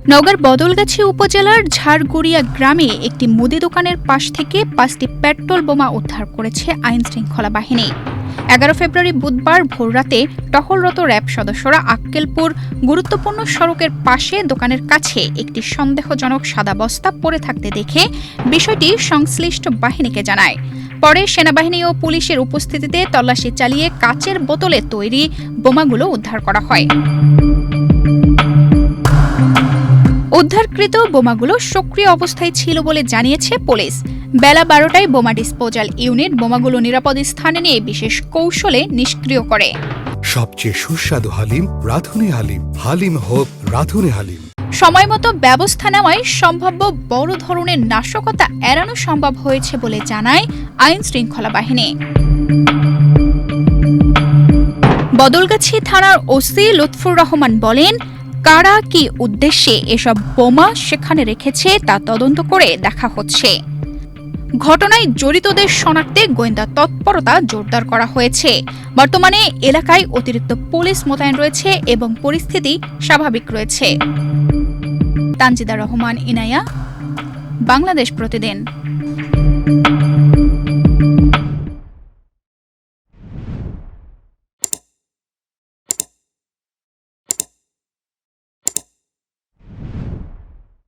নওগাঁর বদলগাছি উপজেলার ঝাড়গুড়িয়া গ্রামে একটি মুদি দোকানের পাশ থেকে 5টি পেট্রোল বোমা উদ্ধার করেছে আইনশৃঙ্খলা বাহিনী। 11 ফেব্রুয়ারি বুধবার ভোররাতে টহলরত র্যাব সদস্যরা আক্কেলপুর গুরুত্বপূর্ণ সড়কের পাশে দোকানের কাছে একটি সন্দেহজনক সাদা বস্তা পড়ে থাকতে দেখে বিষয়টি সংশ্লিষ্ট বাহিনীকে জানায়। পরে সেনাবাহিনী ও পুলিশের উপস্থিতিতে তল্লাশি চালিয়ে কাচের বোতলে তৈরি বোমাগুলো উদ্ধার করা হয়। উদ্ধারকৃত বোমাগুলো সক্রিয় অবস্থায় ছিল বলে জানিয়েছে পুলিশ। বেলা 12টায় বোমা ডিসপোজাল ইউনিট বোমাগুলো নিরাপদ স্থানে নিয়ে বিশেষ কৌশলে নিষ্ক্রিয় করে। সবচেয়ে সুস্বাদু হালিম রাঁধুনি হালিম। হালিম হোক রাঁধুনি হালিম। সময়মতো ব্যবস্থা নেওয়ায় সম্ভাব্য বড় ধরনের নাশকতা এড়ানো সম্ভব হয়েছে বলে জানায় আইন শৃঙ্খলা বাহিনী। বদলগাছি থানার ওসি লুৎফুর রহমান বলেন, কারা কি উদ্দেশ্যে এসব বোমা সেখানে রেখেছে তা তদন্ত করে দেখা হচ্ছে। ঘটনায় জড়িতদের শনাক্তে গোয়েন্দা তৎপরতা জোরদার করা হয়েছে। বর্তমানে এলাকায় অতিরিক্ত পুলিশ মোতায়েন রয়েছে এবং পরিস্থিতি স্বাভাবিক রয়েছে। তানজিদা রহমান ইনায়া, বাংলাদেশ প্রতিদিন।